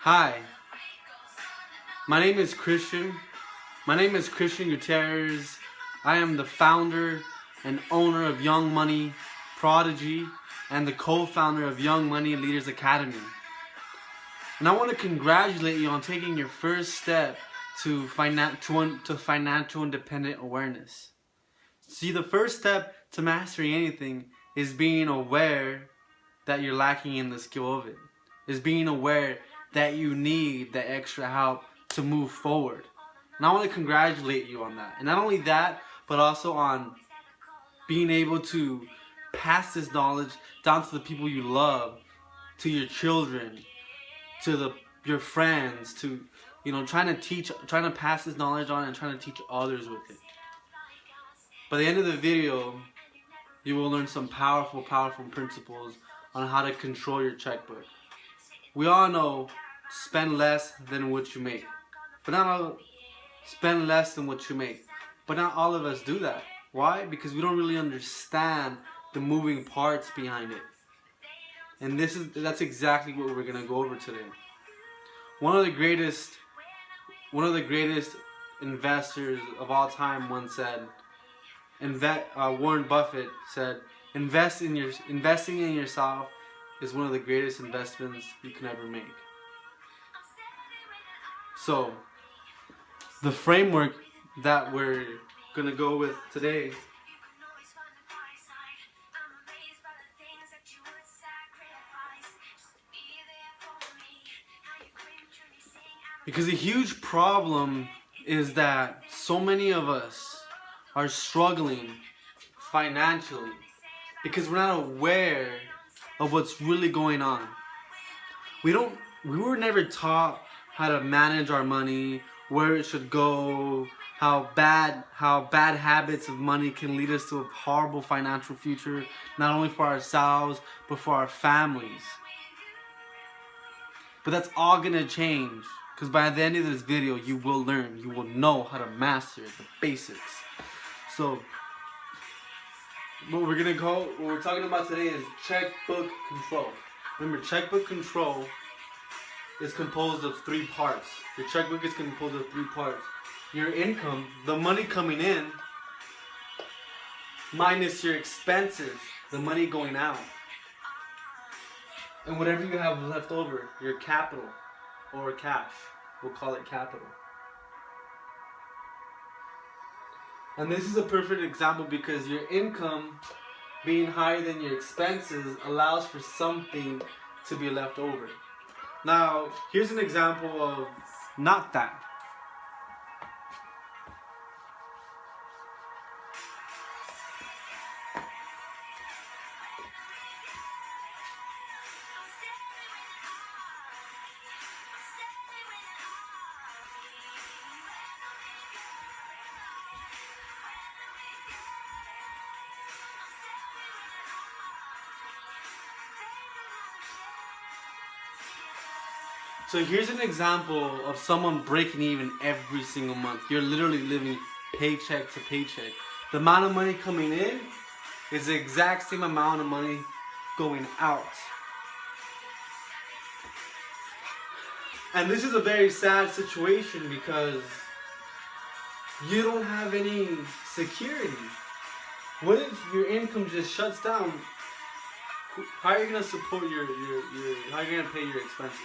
Hi, my name is Christian. My name is Christian Gutierrez. I am the founder and owner of Young Money Prodigy and the co-founder of Young Money Leaders Academy. And I want to congratulate you on taking your first step to financial independent awareness. See, the first step to mastering anything is being aware that you're lacking in the skill of it. Is being aware that you need the extra help to move forward. And I want to congratulate you on that. And not only that, but also on being able to pass this knowledge down to the people you love, to your children, to your friends, to trying to pass this knowledge on and trying to teach others with it. By the end of the video, you will learn some powerful principles on how to control your checkbook. We all know spend less than what you make. But not all, spend less than what you make. But not all of us do that. Why? Because we don't really understand the moving parts behind it. And that's exactly what we're gonna go over today. One of the greatest investors of all time once said, Warren Buffett said, investing in yourself is one of the greatest investments you can ever make. So, the framework that we're going to go with today because a huge problem is that so many of us are struggling financially because we're not aware of what's really going on. We were never taught how to manage our money, where it should go, how bad habits of money can lead us to a horrible financial future, not only for ourselves, but for our families. But that's all gonna change, because by the end of this video, you will know how to master the basics. So, what we're talking about today is checkbook control. Remember, checkbook control is composed of three parts. Your checkbook is composed of three parts. Your income, the money coming in, minus your expenses, the money going out. And whatever you have left over, your capital or cash. We'll call it capital. And this is a perfect example because your income being higher than your expenses allows for something to be left over. Now, here's an example of not that. So here's an example of someone breaking even every single month. You're literally living paycheck to paycheck. The amount of money coming in is the exact same amount of money going out. And this is a very sad situation because you don't have any security. What if your income just shuts down? How are you going to support how are you going to pay your expenses?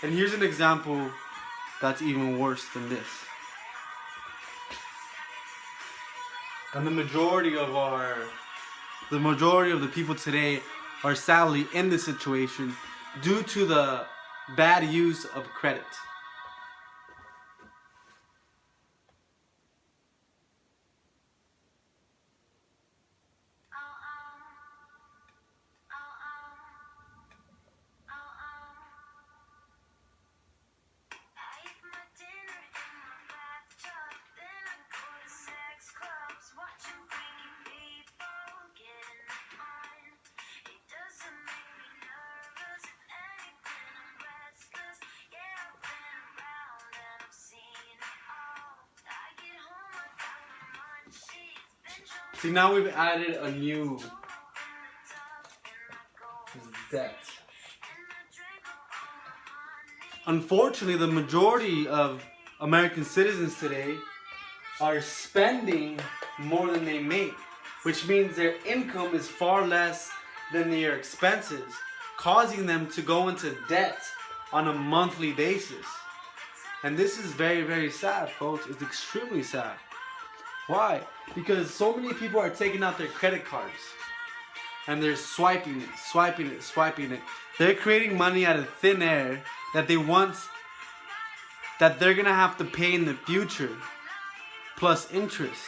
And here's an example that's even worse than this. And the majority of the people today are sadly in this situation due to the bad use of credit. See, now we've added a new debt. Unfortunately, the majority of American citizens today are spending more than they make, which means their income is far less than their expenses, causing them to go into debt on a monthly basis. And this is very, very sad, folks. It's extremely sad. Why? Because so many people are taking out their credit cards and they're swiping it, swiping it, swiping it. They're creating money out of thin air that they're gonna have to pay in the future, plus interest.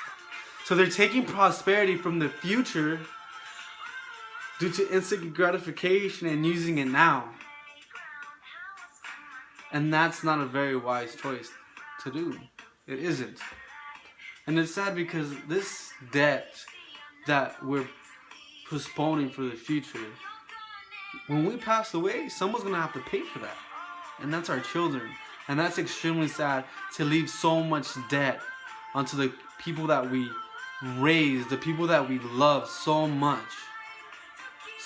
So they're taking prosperity from the future due to instant gratification and using it now. And that's not a very wise choice to do. It isn't. And it's sad because this debt that we're postponing for the future, when we pass away, someone's gonna have to pay for that. And that's our children. And that's extremely sad, to leave so much debt onto the people that we raise, the people that we love so much.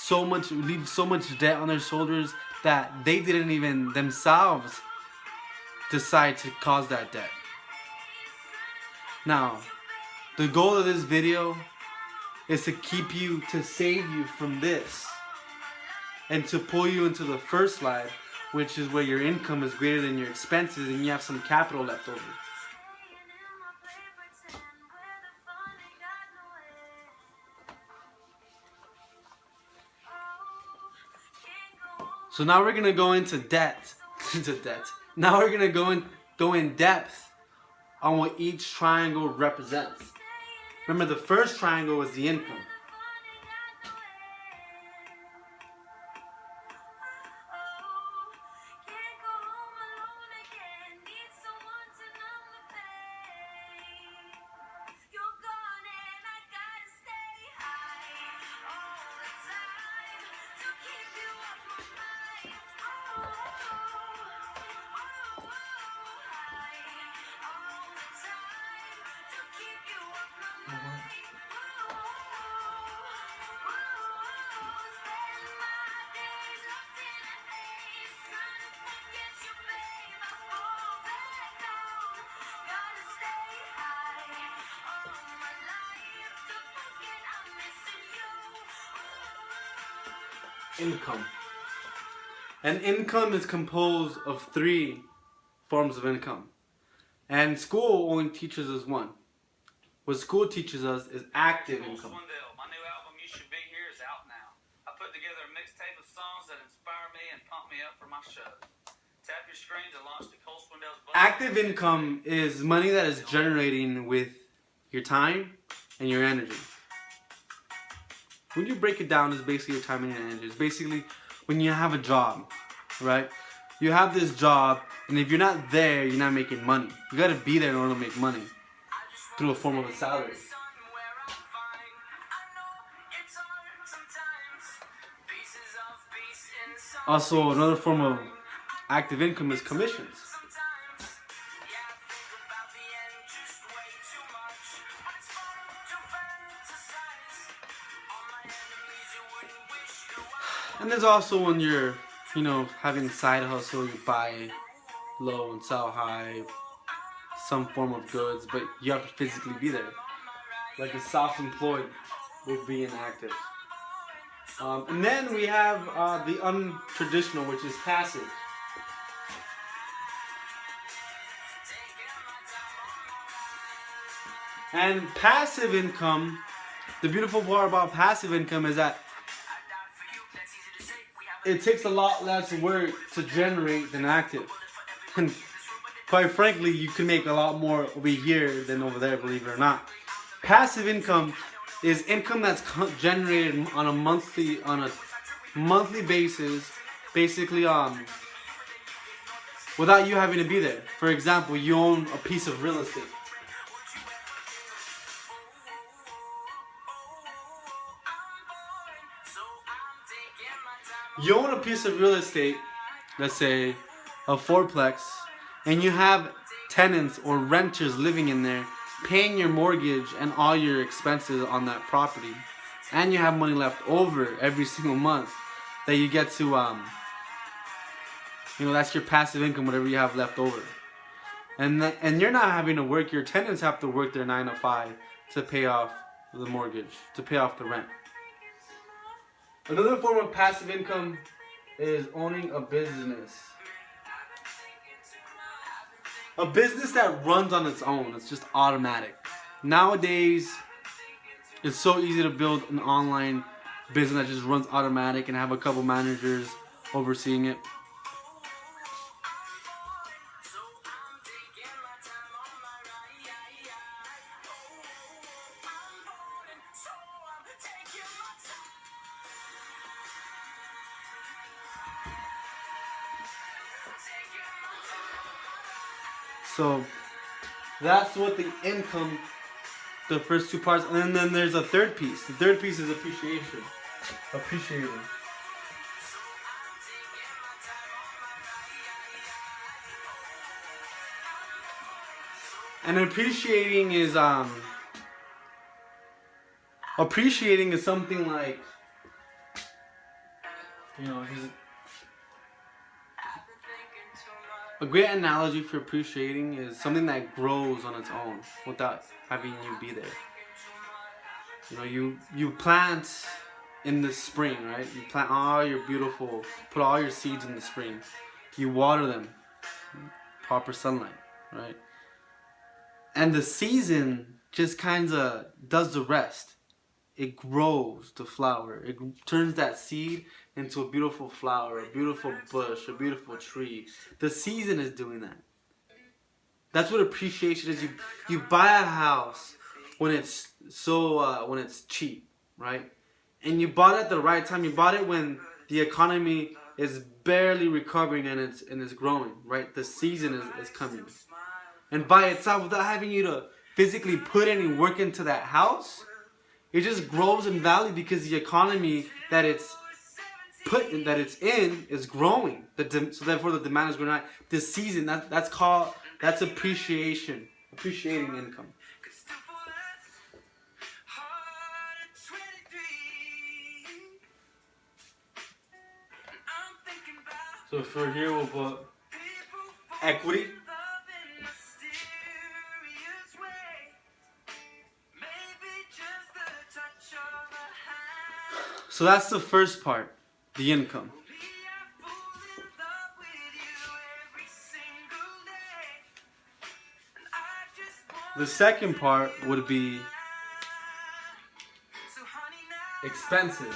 Leave so much debt on their shoulders that they didn't even themselves decide to cause that debt. Now, the goal of this video is to save you from this, and to pull you into the first slide, which is where your income is greater than your expenses and you have some capital left over. So now we're gonna go into debt. Now we're gonna go in depth on what each triangle represents. Remember, the first triangle was the income. Income. And income is composed of 3 forms of income. And school only teaches us one. What school teaches us is active income. My new album, You Should Be Here, is out now. I put together a mixtape of songs that inspire me and pump me up for my show. Tap your screen to launch the Cole Swindell's button. Active income is money that is generating with your time and your energy. When you break it down, it's basically your time and your energy. It's basically when you have a job, right? You have this job, and if you're not there, you're not making money. You gotta be there in order to make money through a form of a salary. Also, another form of active income is commissions. And there's also when you're, having side hustle, you buy low and sell high, some form of goods, but you have to physically be there. Like a self-employed with being active. And then we have the untraditional, which is passive. And passive income, the beautiful part about passive income is that it takes a lot less work to generate than active. And quite frankly, you can make a lot more over here than over there, believe it or not. Passive income is income that's generated on a monthly basis, basically without you having to be there. For example, you own a piece of real estate. You own a piece of real estate, let's say a fourplex, and you have tenants or renters living in there, paying your mortgage and all your expenses on that property, and you have money left over every single month that you get to You know, that's your passive income, whatever you have left over. And you're not having to work. Your tenants have to work their 9 to 5 to pay off the mortgage, to pay off the rent. Another form of passive income is owning a business. A business that runs on its own. It's just automatic. Nowadays, it's so easy to build an online business that just runs automatic and have a couple managers overseeing it. So that's what the income, the first two parts, and then there's a third piece. The third piece is appreciation. Appreciating. And appreciating is something like, you know, a great analogy for appreciating is something that grows on its own without having you be there. You know, you plant in the spring, right? You plant all your beautiful, put all your seeds in the spring. You water them, proper sunlight, right? And the season just kind of does the rest. It grows the flower. It turns that seed into a beautiful flower, a beautiful bush, a beautiful tree. The season is doing that. That's what appreciation is. You buy a house when it's when it's cheap, right? And you bought it at the right time. You bought it when the economy is barely recovering and it's growing, right? The season is coming. And by itself, without having you to physically put any work into that house, it just grows in value because the economy that it's in is growing. So therefore, the demand is growing. Right? This season, that's appreciation, appreciating income. So for here, we'll put equity. So that's the first part, the income. The second part would be expenses.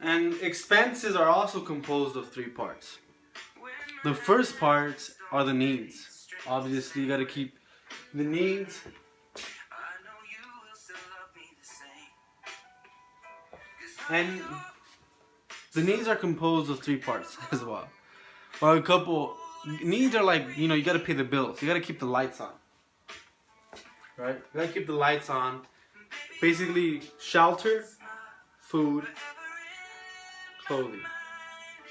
And expenses are also composed of three parts. The first parts are the needs. Obviously, you got to keep the needs. And the needs are composed of three parts as well. Or a couple needs are like, you know, you got to pay the bills. You got to keep the lights on. Right? You got to keep the lights on. Basically, shelter, food, clothing.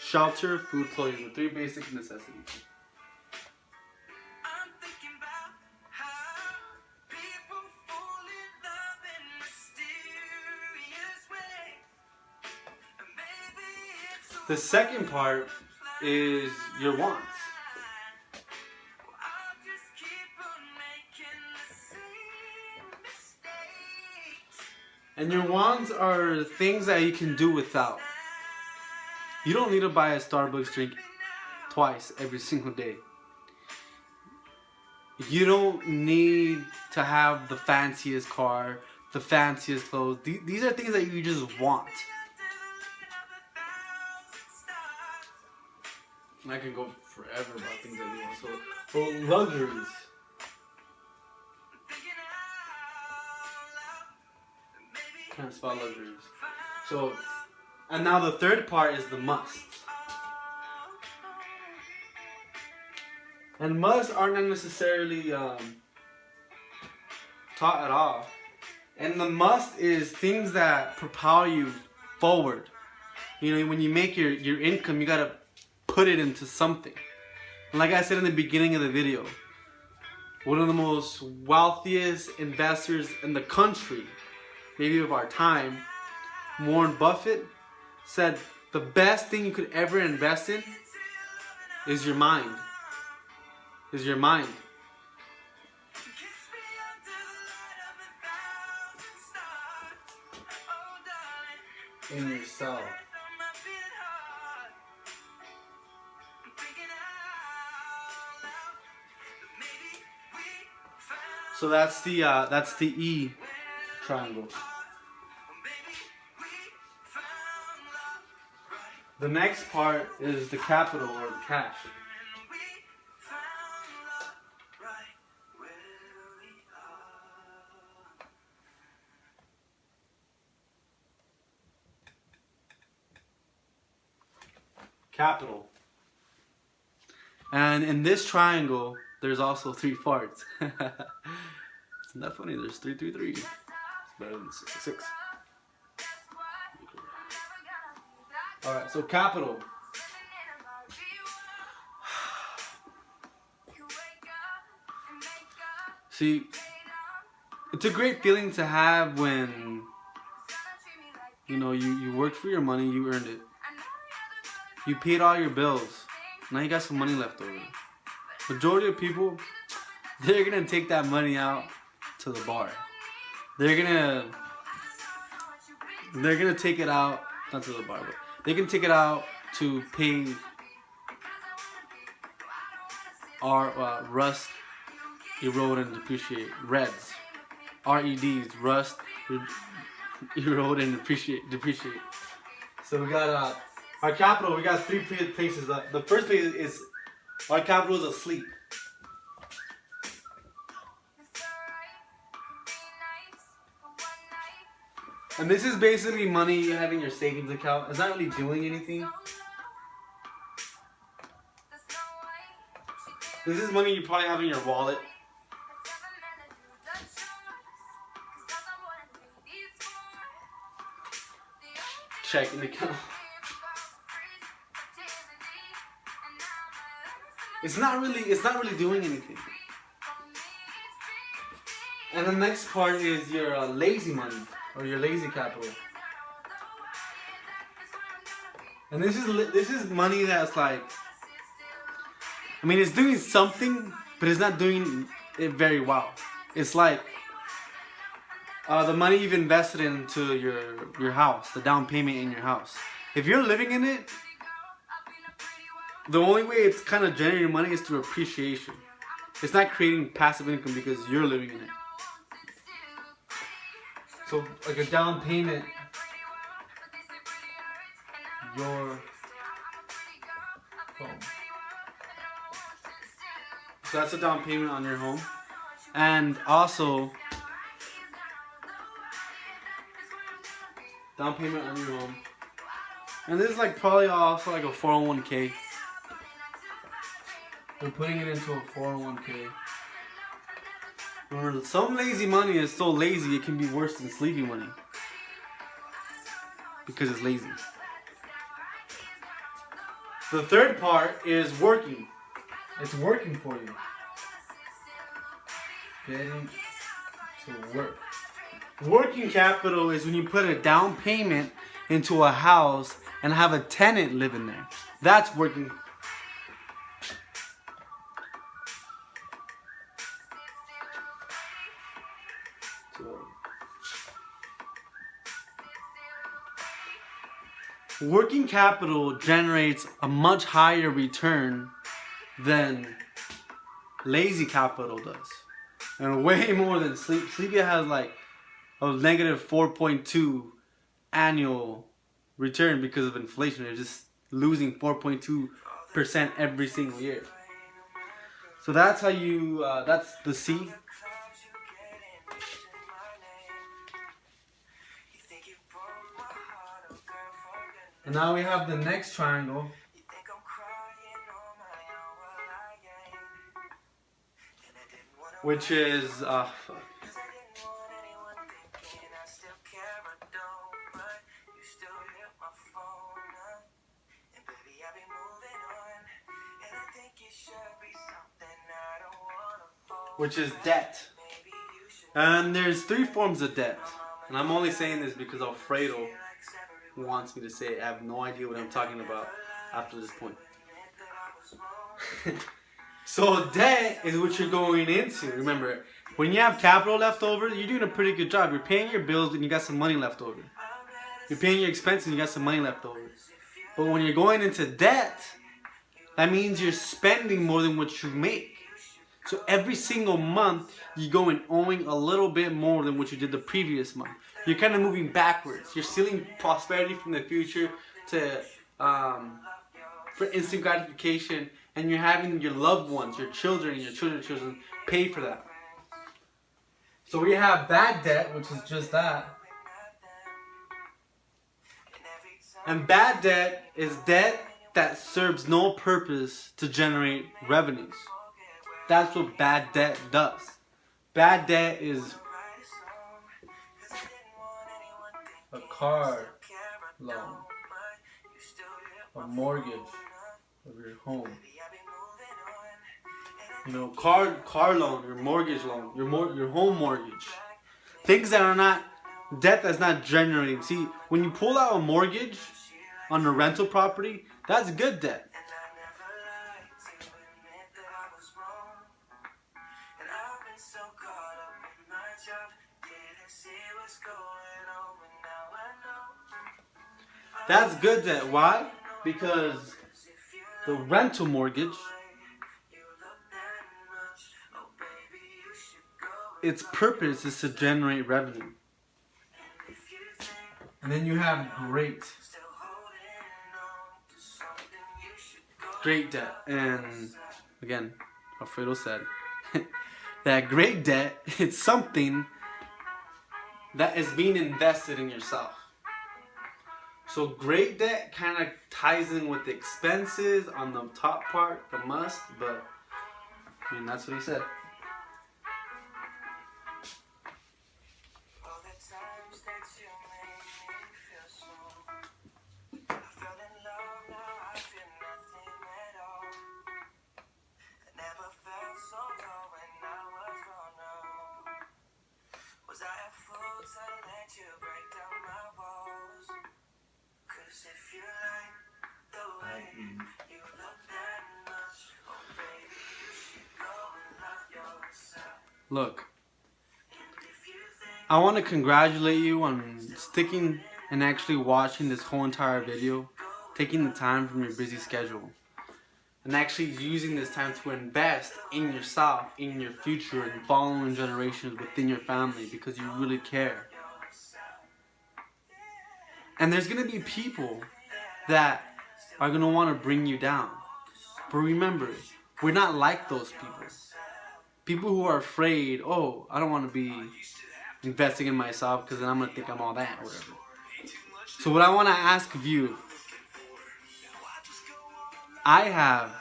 Shelter, food, clothing, the three basic necessities. The second part is your wants. And your wants are things that you can do without. You don't need to buy a Starbucks drink twice every single day. You don't need to have the fanciest car, the fanciest clothes. These are things that you just want. And I can go forever about things that you want. So luxuries. can't spell luxuries. So, and now the third part is the musts. And musts aren't necessarily taught at all. And the must is things that propel you forward. You know, when you make your income, you gotta put it into something. And like I said in the beginning of the video, one of the most wealthiest investors in the country, maybe of our time, Warren Buffett, said the best thing you could ever invest in is your mind. Is your mind. In yourself. So that's the E triangle. The next part is the capital or the cash. Capital. And in this triangle, there's also 3 parts. Isn't that funny? There's 3, 3, 3. It's better than 6, 6, 6. Alright, so capital. See, it's a great feeling to have when, you know, you worked for your money, you earned it. You paid all your bills. Now you got some money left over. Majority of people, they're gonna take that money out to the bar. They're gonna take it out, not to the bar, but they can take it out to pay our rust, erode, and depreciate. Reds, REDs, rust, erode, and depreciate. So we got our capital. We got 3 places. The first place is our capital is asleep. And this is basically money you have in your savings account. It's not really doing anything. This is money you probably have in your wallet. Checking account. It's not really doing anything. And the next part is your lazy money or your lazy capital. And this is money that's like, I mean, it's doing something, but it's not doing it very well. It's like the money you've invested into your house, the down payment in your house. If you're living in it, the only way it's kind of generating money is through appreciation. It's not creating passive income because you're living in it. So like a down payment, your home. So that's a down payment on your home. And also, down payment on your home. And this is like probably also like a 401k. We're putting it into a 401k. Remember, some lazy money is so lazy it can be worse than sleepy money. Because it's lazy. The third part is working. It's working for you. Getting to work. Working capital is when you put a down payment into a house and have a tenant live in there. That's working. Working capital generates a much higher return than lazy capital does. And way more than Sleepy has like a negative 4.2 annual return because of inflation. They're just losing 4.2% every single year. So that's how you, that's the C. And now we have the next triangle, which is debt. And there's 3 forms of debt. And I'm only saying this because Alfredo wants me to say it. I have no idea what I'm talking about after this point. So debt is what you're going into. Remember, when you have capital left over, you're doing a pretty good job. You're paying your bills and you got some money left over. You're paying your expenses and you got some money left over. But when you're going into debt, that means you're spending more than what you make. So every single month, you go in owing a little bit more than what you did the previous month. You're kind of moving backwards. You're stealing prosperity from the future to for instant gratification, and you're having your loved ones, your children, and your children's children pay for that. So we have bad debt, which is just that. And bad debt is debt that serves no purpose to generate revenues. That's what bad debt does. Bad debt is a car loan, a mortgage of your home. You know, car loan, your mortgage loan, your home mortgage. Things that are not debt that's not generating. See, when you pull out a mortgage on a rental property, that's good debt. That's good debt. Why? Because the rental mortgage, its purpose is to generate revenue. And then you have great debt. And again, Alfredo said that great debt, it's something that is being invested in yourself. So great debt kind of ties in with the expenses on the top part, the must, but I mean, that's what he said. Look, I want to congratulate you on sticking and actually watching this whole entire video, taking the time from your busy schedule, and actually using this time to invest in yourself, in your future, and following generations within your family because you really care. And there's going to be people that are going to want to bring you down. But remember, we're not like those people. People who are afraid, oh, I don't want to be investing in myself because then I'm going to think I'm all that or whatever. So what I want to ask of you, I have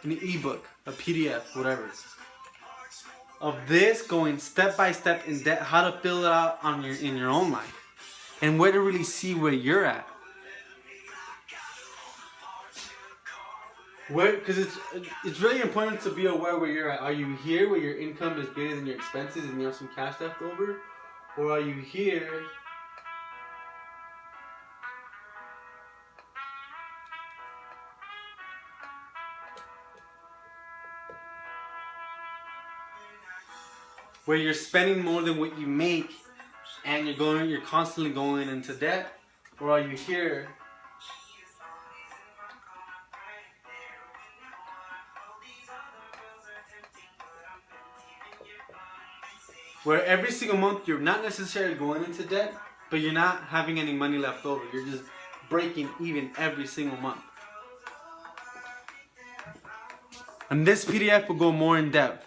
an ebook, a PDF, whatever, of this going step by step in debt, how to fill it out in your own life, and where to really see where you're at. Because it's really important to be aware where you're at. Are you here where your income is greater than your expenses and you have some cash left over? Or are you here where you're spending more than what you make and you're constantly going into debt? Or are you here where every single month you're not necessarily going into debt, but you're not having any money left over? You're just breaking even every single month. And this PDF will go more in depth.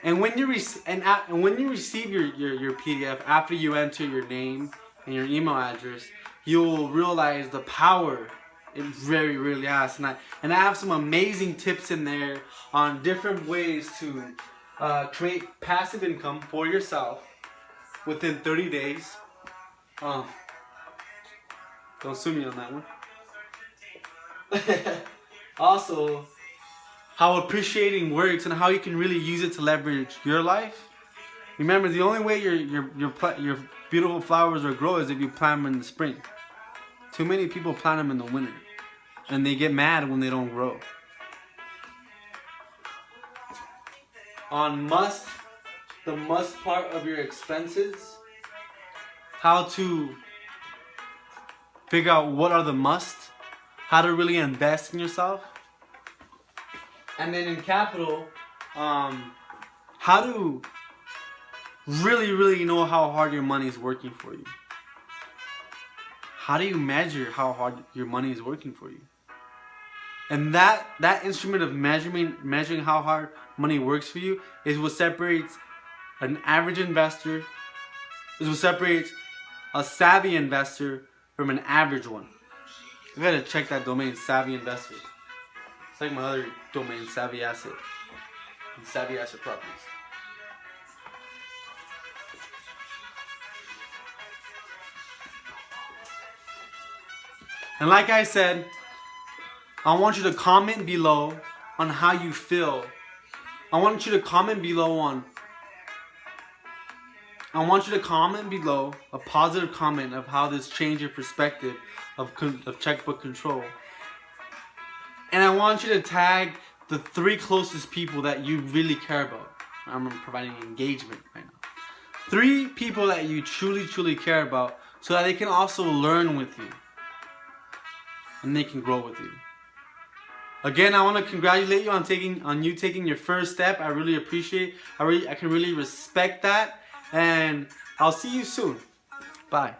And when you when you receive your PDF after you enter your name and your email address, you'll realize the power it really has. And I have some amazing tips in there on different ways to create passive income for yourself within 30 days. Don't sue me on that one. Also, how appreciating works and how you can really use it to leverage your life. Remember, the only way your beautiful flowers will grow is if you plant them in the spring. Too many people plant them in the winter, and they get mad when they don't grow. On the must part of your expenses, how to figure out what are the musts, how to really invest in yourself. And then in capital, how to really know how hard your money is working for you. How do you measure how hard your money is working for you? And that instrument of measuring how hard money works for you is what separates an average investor, is what separates a savvy investor from an average one. I gotta check that domain, Savvy Investor. It's like my other domain, Savvy Asset and Savvy Asset Properties. And like I said, I want you to comment below on how you feel. I want you to comment below a positive comment of how this changed your perspective of checkbook control. And I want you to tag the 3 closest people that you really care about. I'm providing engagement right now. 3 people that you truly care about, so that they can also learn with you. And they can grow with you. Again, I want to congratulate you on you taking your first step. I really appreciate. I can really respect that. And I'll see you soon. Bye.